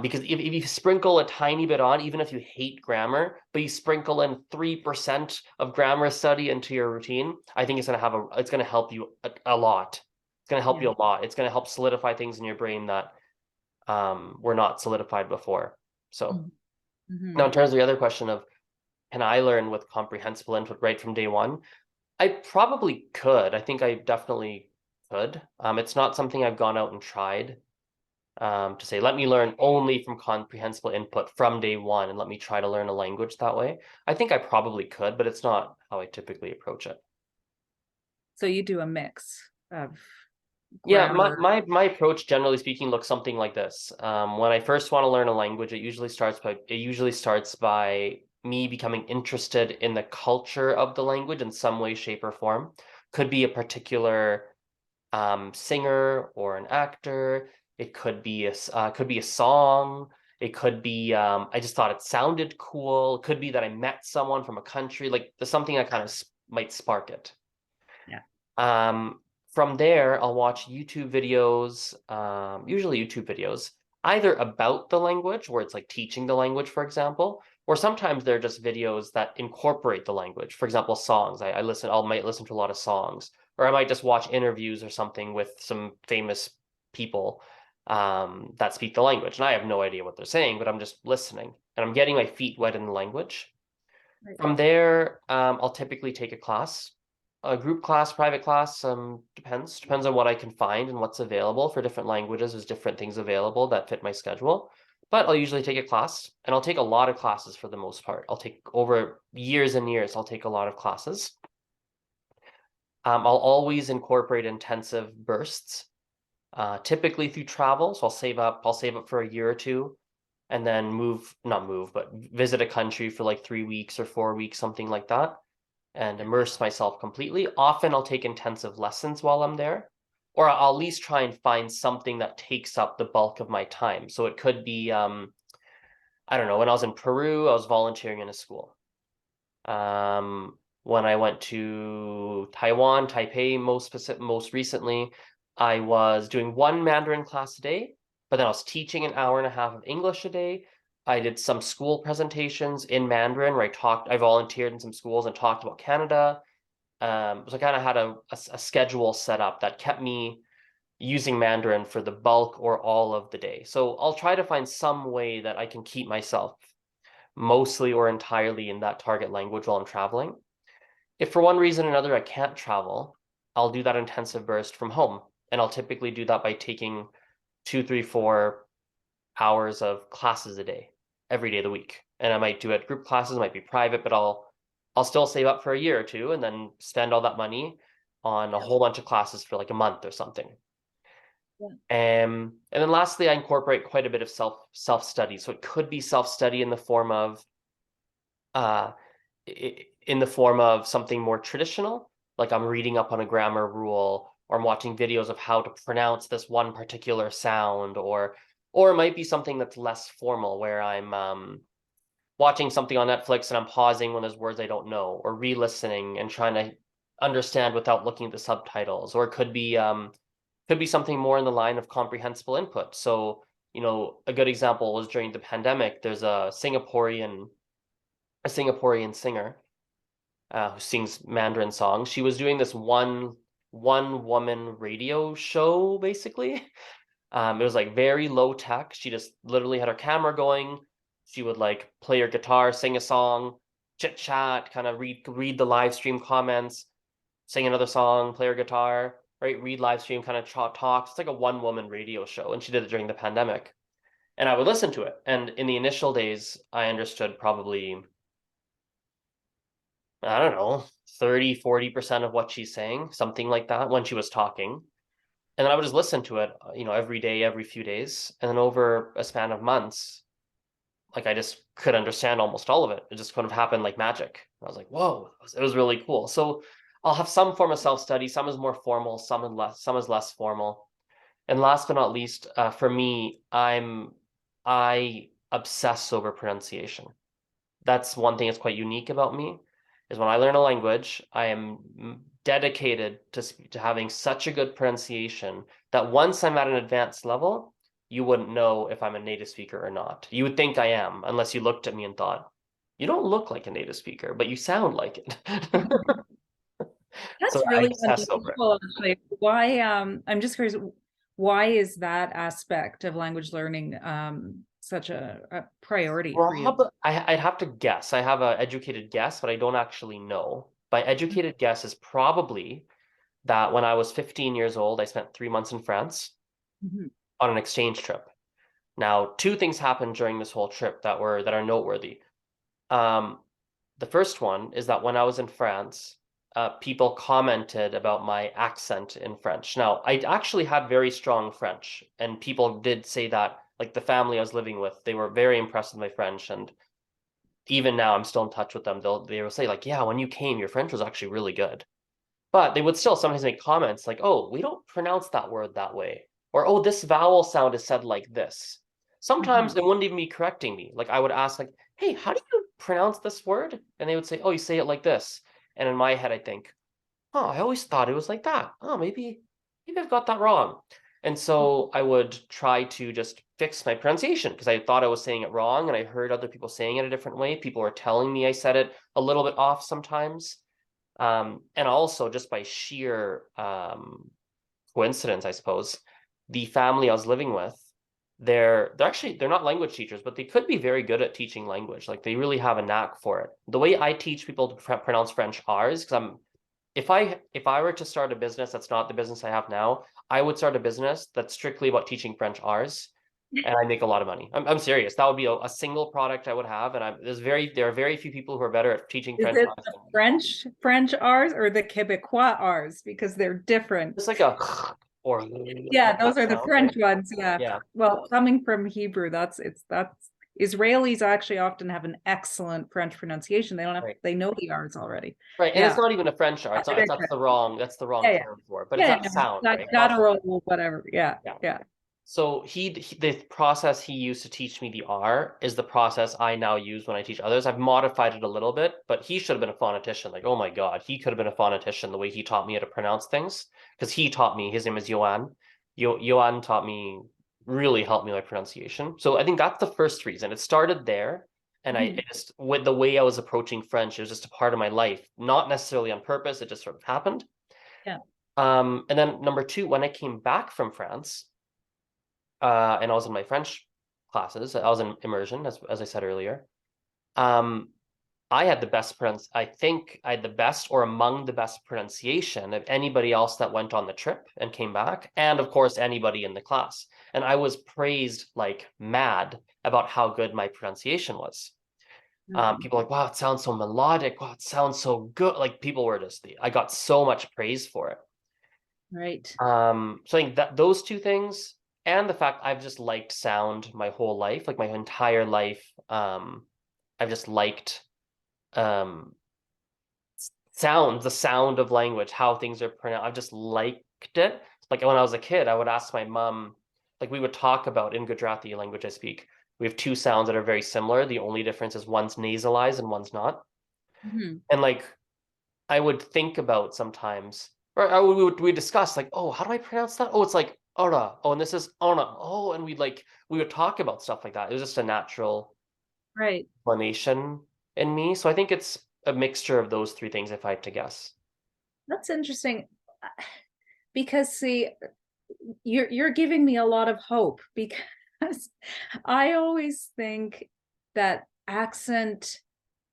Because if you sprinkle a tiny bit on, even if you hate grammar, but you sprinkle in 3% of grammar study into your routine, I think it's gonna help you a lot. It's gonna help you a lot. It's gonna help solidify things in your brain that were not solidified before. So now, in terms of the other question of, can I learn with comprehensible input right from day one? I probably could. I think I definitely could. It's not something I've gone out and tried, to say, let me learn only from comprehensible input from day one and let me try to learn a language that way. I think I probably could, but it's not how I typically approach it. So you do a mix of Yeah, grammar. my approach, generally speaking, looks something like this. When I first want to learn a language, it usually starts by me becoming interested in the culture of the language in some way, shape, or form. Could be a particular singer or an actor. It could be a song. It could be I just thought it sounded cool. It could be that I met someone from a country. Like there's something that kind of might spark it. Yeah. From there, I'll watch YouTube videos, usually YouTube videos, either about the language, where it's like teaching the language, for example, or sometimes they're just videos that incorporate the language. For example, songs. I might listen to a lot of songs, or I might just watch interviews or something with some famous people that speak the language. And I have no idea what they're saying, but I'm just listening and I'm getting my feet wet in the language. Right. From there, I'll typically take a group class, private class, depends on what I can find and what's available for different languages. There's different things available that fit my schedule. But I'll usually take a class, and I'll take a lot of classes for the most part. I'll take over years and years, I'll take a lot of classes. I'll always incorporate intensive bursts, typically through travel. So I'll save up for a year or two, and then not move, but visit a country for like 3 weeks or 4 weeks, something like that, and immerse myself completely. Often I'll take intensive lessons while I'm there, or I'll at least try and find something that takes up the bulk of my time. So it could be, I don't know, when I was in Peru, I was volunteering in a school. When I went to Taiwan, Taipei, most recently, I was doing one Mandarin class a day, but then I was teaching an hour and a half of English a day. I did some school presentations in Mandarin where I volunteered in some schools and talked about Canada. So I kind of had a schedule set up that kept me using Mandarin for the bulk or all of the day. So I'll try to find some way that I can keep myself mostly or entirely in that target language while I'm traveling. If for one reason or another I can't travel, I'll do that intensive burst from home. And I'll typically do that by taking 2, 3, 4 hours of classes a day, every day of the week. And I might do it group classes, it might be private, but I'll still save up for a year or two and then spend all that money on a whole bunch of classes for like a month or something. Yeah. And then lastly, I incorporate quite a bit of self-study. So it could be self-study in the form of uh, in the form of something more traditional, like I'm reading up on a grammar rule, or I'm watching videos of how to pronounce this one particular sound, or it might be something that's less formal, where I'm watching something on Netflix and I'm pausing when there's words I don't know, or re-listening and trying to understand without looking at the subtitles, or it could be something more in the line of comprehensible input. So, a good example was during the pandemic, there's a Singaporean singer who sings Mandarin songs. She was doing this one woman radio show, basically. It was like very low tech. She just literally had her camera going. She would like play her guitar, sing a song, chit chat, kind of read the live stream comments, sing another song, play her guitar, right? Read live stream, kind of talk. It's like a one woman radio show, and she did it during the pandemic. And I would listen to it. And in the initial days, I understood probably, I don't know, 30, 40% of what she's saying, something like that, when she was talking. And then I would just listen to it, every day, every few days. And then over a span of months, like I just could understand almost all of it. It just kind of happened like magic. I was like, whoa, it was really cool. So I'll have some form of self-study. Some is more formal, some is less formal. And last but not least, for me, I obsess over pronunciation. That's one thing that's quite unique about me, is when I learn a language, I am dedicated to having such a good pronunciation that once I'm at an advanced level, you wouldn't know if I'm a native speaker or not. You would think I am, unless you looked at me and thought, you don't look like a native speaker, but you sound like it. So That's I really obsess over it. unusual, actually. Why, I'm just curious, why is that aspect of language learning such a priority for you? I'd have to guess. I have an educated guess, but I don't actually know. My educated guess is probably that when I was 15 years old, I spent 3 months in France Mhm. on an exchange trip. Now, two things happened during this whole trip that are noteworthy. Um, the first one is that when I was in France, people commented about my accent in French. Now, I actually had very strong French, and people did say that, like the family I was living with, they were very impressed with my French, and even now I'm still in touch with them. They will say like, "Yeah, when you came, your French was actually really good." But they would still sometimes make comments like, "Oh, we don't pronounce that word that way," or "Oh, this vowel sound is said like this." Sometimes it wouldn't even be correcting me. Like I would ask like, hey, how do you pronounce this word? And they would say, oh, you say it like this. And in my head, I think, oh, I always thought it was like that. Oh, maybe I've got that wrong. And so I would try to just fix my pronunciation because I thought I was saying it wrong and I heard other people saying it a different way. People were telling me I said it a little bit off sometimes. And also just by sheer coincidence, I suppose, the family I was living with, they're not language teachers, but they could be very good at teaching language. Like they really have a knack for it. The way I teach people to pronounce French R's, because if I were to start a business that's not the business I have now, I would start a business that's strictly about teaching French R's, and I make a lot of money. I'm serious. That would be a single product I would have, and there are very few people who are better at teaching Is French it R's the than me. French R's or the Quebecois R's? Because they're different. It's like a or Yeah, those that are the sound, right? French ones. Yeah. Yeah, Well, coming from Hebrew, that's Israelis actually often have an excellent French pronunciation. They don't have right. they know the R's already. Right, and it's Yeah. not even a French R. It's not. They're That's the wrong Yeah, yeah. term for it. But it's Yeah, that no, sound, right? guttural, whatever. Yeah, Yeah. yeah. So the process he used to teach me the R is the process I now use when I teach others. I've modified it a little bit, but he should have been a phonetician. Like, oh my God, he could have been a phonetician the way he taught me how to pronounce things. Because he taught me, his name is Yoan. Yoan taught me, really helped me with my pronunciation. So I think that's the first reason. It started there. And Mhm. with the way I was approaching French, it was just a part of my life, not necessarily on purpose. It just sort of happened. Yeah. And then number two, when I came back from France, and I was in my French classes. I was in immersion, as I said earlier. Um, I think I had the best or among the best pronunciation of anybody else that went on the trip and came back, and of course anybody in the class. And I was praised like mad about how good my pronunciation was. Mhm. People were like, wow, it sounds so melodic. Wow, it sounds so good. Like people were I got so much praise for it. Right. So I think that those two things and the fact I've just liked sound my whole life, like my entire life. I've just liked um sound, the sound of language, how things are pronounced. I've just liked it. Like when I was a kid, I would ask my mom, like we would talk about in Gujarati language I speak. We have two sounds that are very similar. The only difference is one's nasalized and one's not. Mhm. And like I would think about sometimes, or we discuss like, oh, how do I pronounce that? Oh, it's like ora. Oh, and this is ona. Oh, and we would talk about stuff like that. It was just a natural Right. inclination in me. So I think it's a mixture of those three things, if I had to guess. That's interesting. Because see, you're giving me a lot of hope because I always think that accent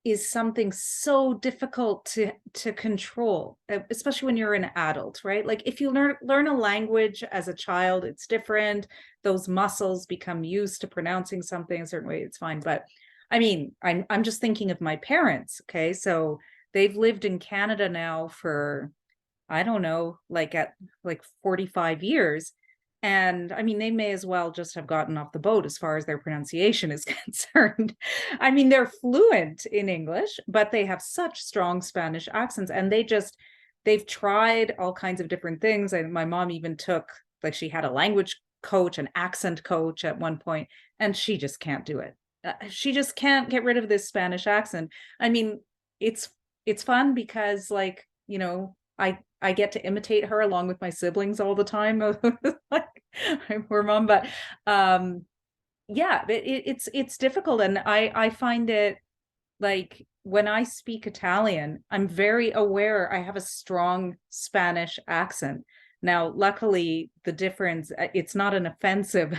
is something so difficult to control, especially when you're an adult, right? Like if you learn a language as a child, it's different. Those muscles become used to pronouncing something a certain way, it's fine. But I mean, I'm just thinking of my parents, okay? So they've lived in Canada now for I don't know, like 45 years. And I mean, they may as well just have gotten off the boat as far as their pronunciation is concerned. I mean, they're fluent in English, but they have such strong Spanish accents and they've tried all kinds of different things. And my mom even took, like, she had a language coach, an accent coach at one point, and she just can't do it. She just can't get rid of this Spanish accent. I mean, it's it's fun because like, I get to imitate her along with my siblings all the time. Like, I'm poor mom, but yeah, it's difficult, and I find it like when I speak Italian, I'm very aware I have a strong Spanish accent. Now, luckily, the difference, it's not an offensive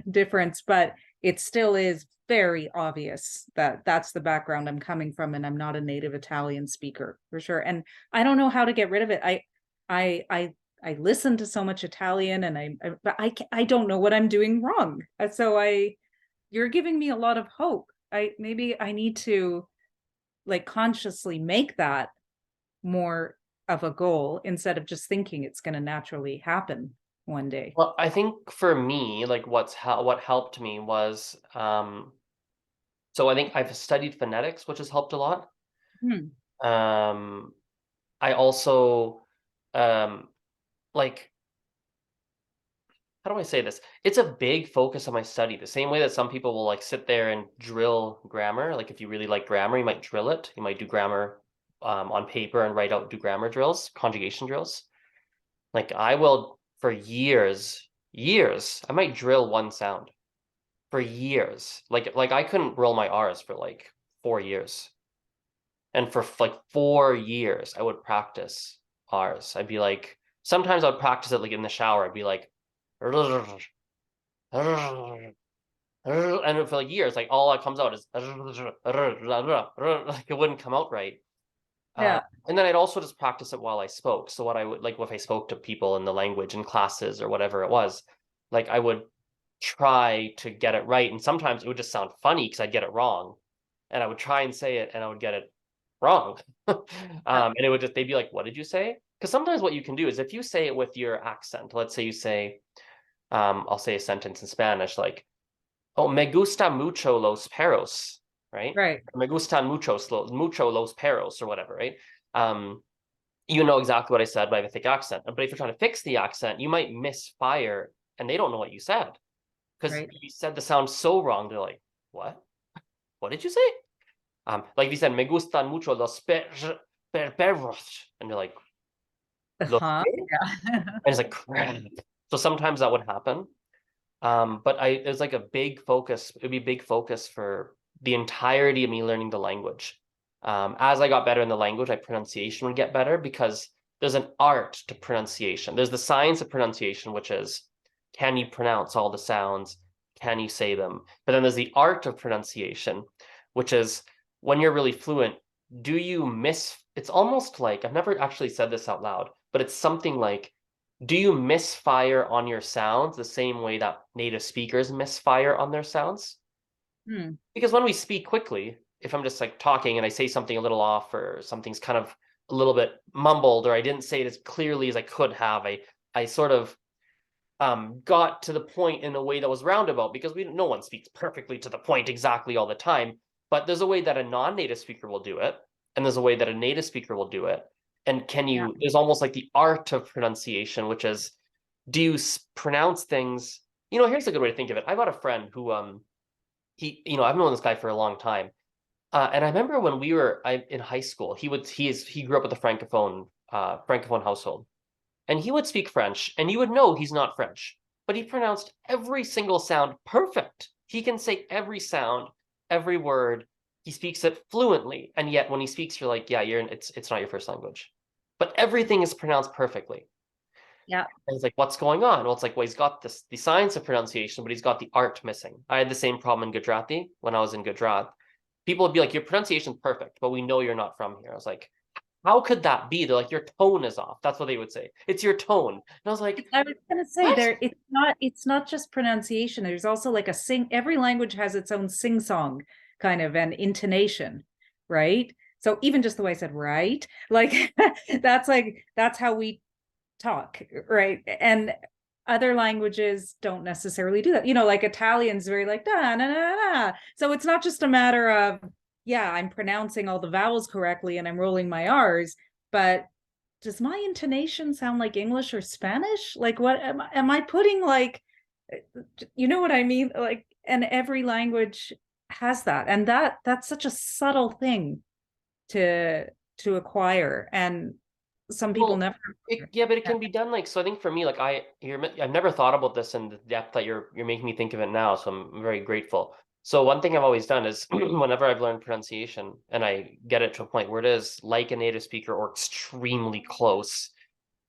difference, but it still is very obvious that that's the background I'm coming from, and I'm not a native Italian speaker for sure. And I don't know how to get rid of it. I, I, I listen to so much Italian, and I don't know what I'm doing wrong. You're giving me a lot of hope. Maybe I need to like consciously make that more of a goal instead of just thinking it's going to naturally happen one day. Well, I think for me, like what helped me was so I think I've studied phonetics, which has helped a lot. Hmm. Um, I also um like how do I say this? It's a big focus of my study. The same way that some people will like sit there and drill grammar. Like if you really like grammar, you might drill it. You might do grammar on paper and do grammar drills, conjugation drills. Like I will for years, I might drill one sound for years. Like I couldn't roll my R's for like 4 years. And for like 4 years, I would practice R's. I'd be like, sometimes I'd practice it like in the shower. I'd be like, and for like years, like all that comes out is like it wouldn't come out right. Yeah. And then I'd also just practice it while I spoke. So what I would like if I spoke to people in the language in classes or whatever it was, like I would try to get it right. And sometimes it would just sound funny because I'd get it wrong. And I would try and say it and I would get it wrong. And it would just, they'd be like, what did you say? Because sometimes what you can do is if you say it with your accent, let's say you say, I'll say a sentence in Spanish like, oh, me gusta mucho los perros, right? Right. Me gustan mucho los perros or whatever, right? You know exactly what I said, but I have a thick accent. But if you're trying to fix the accent, you might misfire and they don't know what you said because Right. you said the sound so wrong. They're like, what? What did you say? Like if you said, me gustan mucho los perros, and you're like, los Huh? qué? Yeah. And it's like, crap. So sometimes that would happen. But it was like a big focus. It would be a big focus for the entirety of me learning the language. As I got better in the language, my pronunciation would get better because there's an art to pronunciation. There's the science of pronunciation, which is, can you pronounce all the sounds? Can you say them? But then there's the art of pronunciation, which is when you're really fluent, do you miss? It's almost like, I've never actually said this out loud, but it's something like, do you misfire on your sounds the same way that native speakers misfire on their sounds? Hmm. Because when we speak quickly, if I'm just like talking and I say something a little off or something's kind of a little bit mumbled or I didn't say it as clearly as I could have, I sort of got to the point in a way that was roundabout because no one speaks perfectly to the point exactly all the time, but there's a way that a non-native speaker will do it, and there's a way that a native speaker will do it. And Yeah. there's almost like the art of pronunciation, which is, do you pronounce things? Here's a good way to think of it. I've got a friend who, I've known this guy for a long time. And I remember when we were in high school, he grew up with a francophone household. And he would speak French, and you would know he's not French, but he pronounced every single sound perfect. He can say every sound, every word. He speaks it fluently, and yet when he speaks, you're like, yeah, it's not your first language, but everything is pronounced perfectly. Yeah. And it's like, what's going on? Well, it's like, well, he's got the science of pronunciation, but he's got the art missing. I had the same problem in Gujarati when I was in Gujarat. People would be like, your pronunciation's perfect, but we know you're not from here. I was like, how could that be? They're like, your tone is off. That's what they would say. It's your tone. And I was like, I was gonna say what? it's not just pronunciation. There's also like every language has its own sing-song kind of an intonation, right? So even just the way I said right, like that's how we talk, right? And other languages don't necessarily do that. Like Italian's very like da na na na. So it's not just a matter of, yeah, I'm pronouncing all the vowels correctly and I'm rolling my R's, but does my intonation sound like English or Spanish? Like what am I putting like, you know what I mean? Like, and every language has that. And that's such a subtle thing to acquire. And some people Well, never. yeah, but it can be done like, so I think for me, like I've never thought about this in the depth that you're making me think of it now. So I'm very grateful. So one thing I've always done is whenever I've learned pronunciation and I get it to a point where it is like a native speaker or extremely close,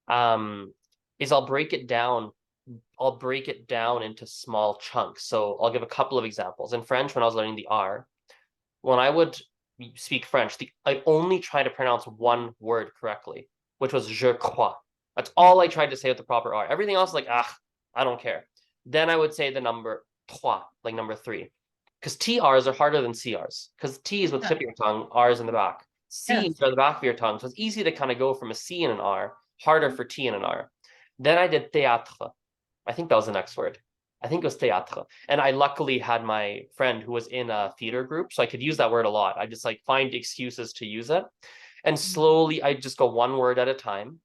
um, is I'll break it down. I'll break it down into small chunks. So I'll give a couple of examples. In French, when I was learning the R, when I would speak French, I only try to pronounce one word correctly, which was je crois. That's all I tried to say with the proper R. Everything else, like, I don't care. Then I would say the number trois, like number three. Because TRs are harder than CRs. Because T is with the tip of your tongue, R is in the back. C's Yes. are the back of your tongue. So it's easy to kind of go from a C and an R, harder for T and an R. Then I did théâtre. I think that was the next word. I think it was théâtre. And I luckily had my friend who was in a theater group, so I could use that word a lot. I just like find excuses to use it. And slowly I just go one word at a time.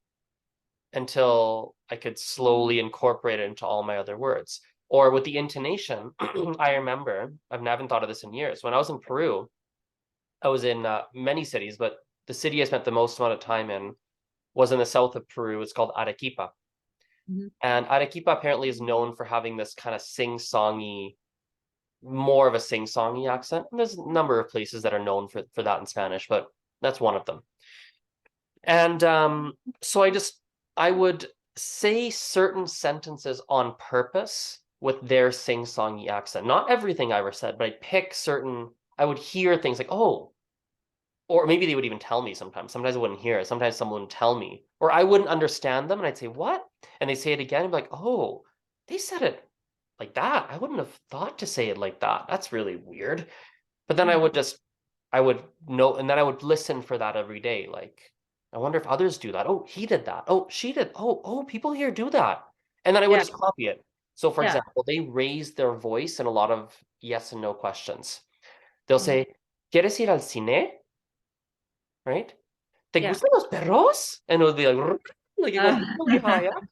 until I could slowly incorporate it into all my other words. Or with the intonation, I remember, I haven't thought of this in years. When I was in Peru, I was in many cities, but the city I spent the most amount of time in was in the south of Peru. It's called Arequipa. Mhm. And Arequipa apparently is known for having this kind of sing-songy, more of a sing-songy accent. And there's a number of places that are known for that in Spanish, but that's one of them. And so I would say certain sentences on purpose with their sing-songy accent. Not everything I ever said, but I'd pick certain, I would hear things like, oh, or maybe they would even tell me sometimes. Sometimes I wouldn't hear it. Sometimes someone would tell me, or I wouldn't understand them, and I'd say, "What?" And they say it again, and be like, "Oh, they said it like that. I wouldn't have thought to say it like that. That's really weird." But then I would know, and then I would listen for that every day. Like, I wonder if others do that. Oh, he did that. Oh, she did. Oh, people here do that. And then I would Yeah. just copy it. So, for Yeah. example, they raise their voice in a lot of yes and no questions. They'll Mhm. say, ¿Quieres ir al cine? Right? ¿Te Yeah. gustan los perros? And it would be like, like it goes Uh, really high up.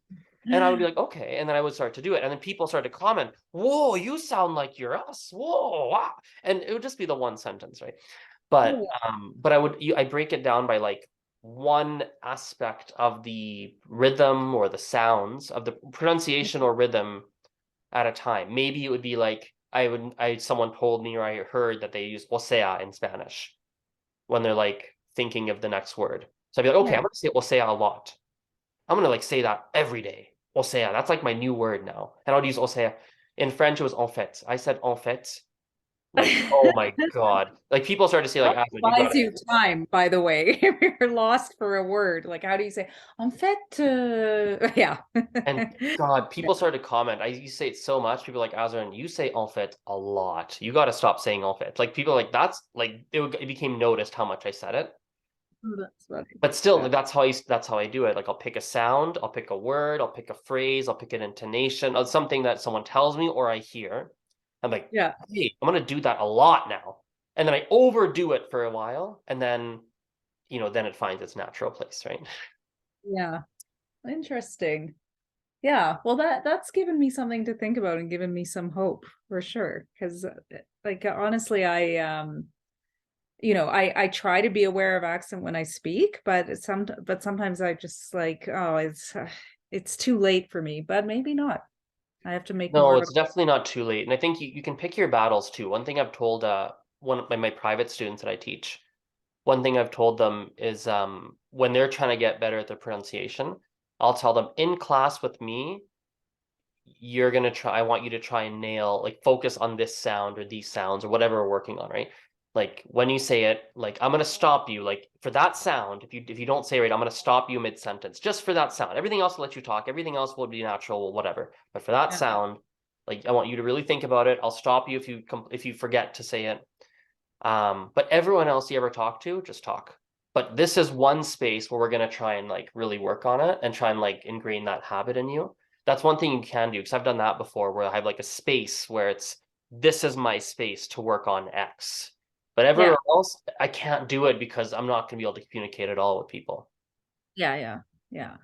And I would be like, okay. And then I would start to do it. And then people started to comment, whoa, you sound like you're us. Whoa, wow. And it would just be the one sentence, right? oh, But I break it down by like one aspect of the rhythm or the sounds of the pronunciation or rhythm at a time. Maybe it would be like someone told me or I heard that they use o sea in Spanish when they're like thinking of the next word. So I'd be like, okay, yeah. I'm gonna say o sea a lot. I'm gonna like say that every day. O sea, that's like my new word now. And I would use o sea. In French, it was en fait. I said en fait. Like, oh my God. Like people started to say, like, That Azren, you buys gotta. you time, by the way. If you're lost for a word, like how do you say en fait? Yeah. And God, people started to comment. I used to say it so much. People are like, Azren, you say en fait a lot. You gotta stop saying en fait. Like people are like, that's like it became noticed how much I said it. Oh, that's funny. But still, Yeah. that's how I do it. Like I'll pick a sound, I'll pick a word, I'll pick a phrase, I'll pick an intonation of something that someone tells me or I hear. I'm like, Yeah. hey, I'm gonna do that a lot now. And then I overdo it for a while, and then then it finds its natural place, right? Yeah. Interesting. Yeah. Well, that's given me something to think about and given me some hope for sure. Because like honestly, I try to be aware of accent when I speak, but sometimes I just like, oh, it's too late for me, but maybe not. I have to make more No, of a it's definitely not too late. And I think you can pick your battles too. One thing I've told one of my private students that I teach, one thing I've told them is when they're trying to get better at their pronunciation, I'll tell them in class with me, you're gonna try, I want you to try and nail, like focus on this sound or these sounds or whatever we're working on, right? Like when you say it, like I'm gonna stop you, like for that sound, if you don't say it right, I'm gonna stop you mid-sentence just for that sound. Everything else will let you talk, everything else will be natural, whatever. But for that yeah. sound, like I want you to really think about it. I'll stop you if you forget to say it. But everyone else you ever talk to, just talk. But this is one space where we're gonna try and like really work on it and try and like ingrain that habit in you. That's one thing you can do because I've done that before where I have like a space where it's this is my space to work on X. But Yeah. everywhere else, I can't do it because I'm not gonna be able to communicate at all with people. Yeah. Yeah. Yeah.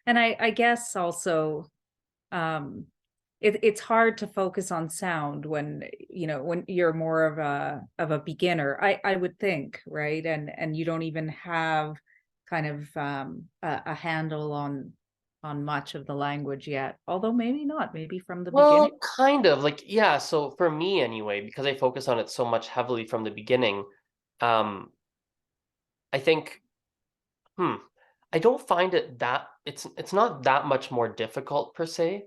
And I guess also um it's hard to focus on sound when when you're more of a beginner, I would think, right? And you don't even have kind of a handle on much of the language yet, although maybe not, maybe from the beginning. Well, kind of like, yeah. So for me anyway, because I focus on it so much heavily from the beginning, um, I think I don't find it that it's not that much more difficult per se,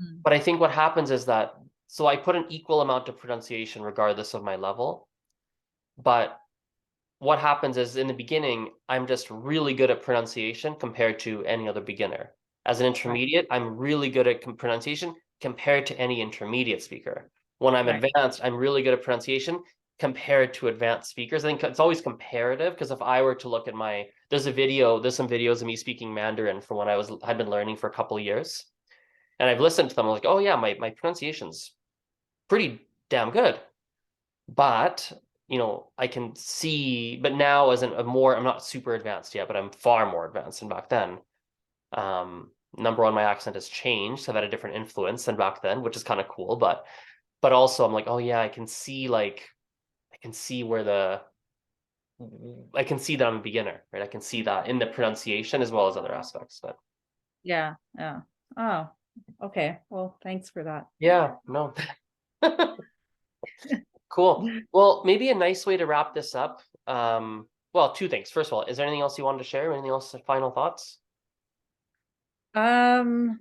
Mm. but I think what happens is that so I put an equal amount of pronunciation regardless of my level, but what happens is in the beginning, I'm just really good at pronunciation compared to any other beginner. As an Right. intermediate, I'm really good at pronunciation compared to any intermediate speaker. When I'm Right. advanced, I'm really good at pronunciation compared to advanced speakers. I think it's always comparative because if I were to look at there's some videos of me speaking Mandarin from when had been learning for a couple of years. And I've listened to them. I'm like, oh yeah, my pronunciation's pretty damn good. But I can see, but now as a more, I'm not super advanced yet, but I'm far more advanced than back then. Number one, my accent has changed. I've had a different influence than back then, which is kind of cool. But also I'm like, oh yeah, I can see where I can see that I'm a beginner, right? I can see that in the pronunciation as well as other aspects. But Yeah. Yeah. Oh, okay. Well, thanks for that. yeah, no. Cool. Well, maybe a nice way to wrap this up. Well, two things. First of all, is there anything else you wanted to share? Anything else? Final thoughts? Um,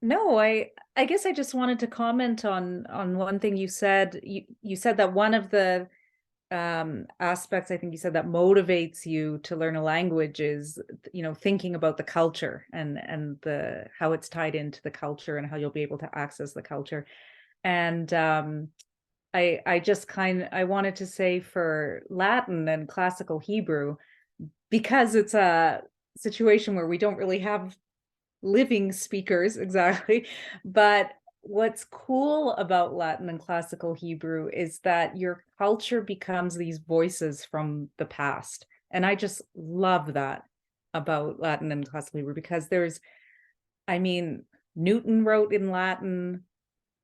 no, I guess I just wanted to comment on one thing you said. You said that one of the aspects, I think you said, that motivates you to learn a language is, thinking about the culture and the how it's tied into the culture and how you'll be able to access the culture. And I wanted to say for Latin and classical Hebrew, because it's a situation where we don't really have living speakers exactly, but what's cool about Latin and classical Hebrew is that your culture becomes these voices from the past. And I just love that about Latin and classical Hebrew, because I mean, Newton wrote in Latin.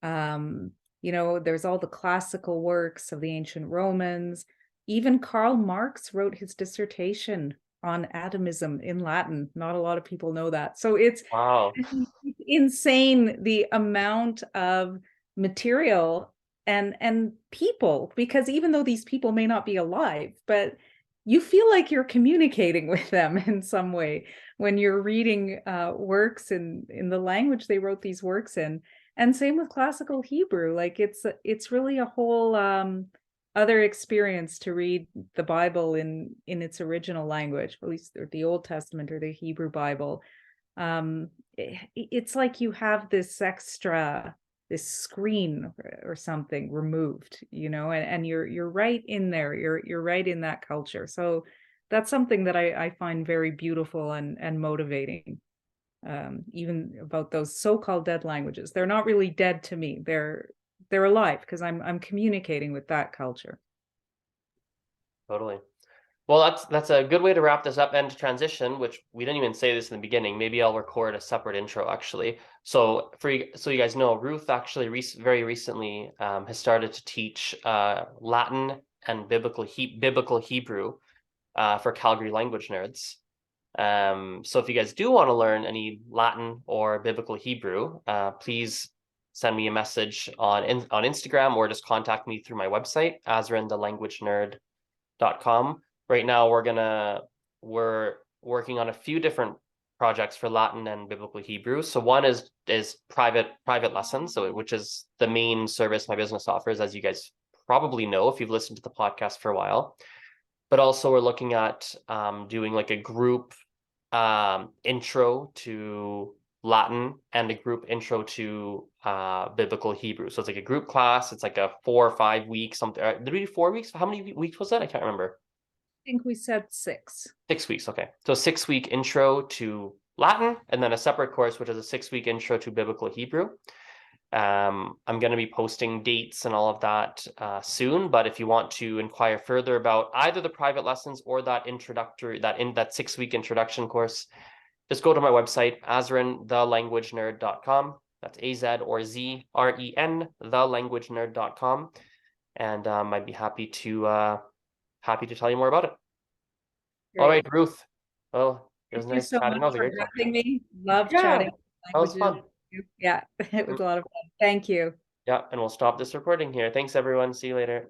Um, there's all the classical works of the ancient Romans. Even Karl Marx wrote his dissertation on atomism in Latin. Not a lot of people know that. So it's Wow. insane the amount of material and people, because even though these people may not be alive, but you feel like you're communicating with them in some way when you're reading works in the language they wrote these works in. And same with classical Hebrew. Like it's really a whole other experience to read the Bible in its original language, at least the Old Testament or the Hebrew Bible. It's like you have this screen or something removed, and you're right in there. You're right in that culture. So that's something that I find very beautiful and motivating. Even about those so-called dead languages. They're not really dead to me. They're alive because I'm communicating with that culture. Totally. Well, that's a good way to wrap this up and to transition, which we didn't even say this in the beginning. Maybe I'll record a separate intro actually. So so you guys know, Ruth actually very recently has started to teach Latin and biblical Hebrew for Calgary Language Nerds. So if you guys do want to learn any Latin or biblical Hebrew, please send me a message on Instagram or just contact me through my website, azrenthelanguagenerd.com. Right now we're working on a few different projects for Latin and biblical Hebrew. So one is private lessons, which is the main service my business offers, as you guys probably know if you've listened to the podcast for a while. But also we're looking at doing like a group intro to Latin and a group intro to biblical Hebrew. So it's like a group class. It's like a 4 or 5 week something. Did we do 4 weeks? How many weeks was that? I can't remember. I think we said 6. 6 weeks. Okay. So 6 week intro to Latin and then a separate course, which is a 6 week intro to biblical Hebrew. I'm going to be posting dates and all of that soon, but if you want to inquire further about either the private lessons or that 6 week introduction course, just go to my website, azrenthelanguagenerd.com. That's AZ or ZREN, thelanguagenerd.com. And I'd be happy to tell you more about it. Great. All right, Ruth. Well, it was Thank you nice so chatting. That much was a for great one. having me. Love Yeah, chatting that was languages. fun. Yeah, it was a lot of fun. Thank you. Yeah, and we'll stop this recording here. Thanks, everyone. See you later.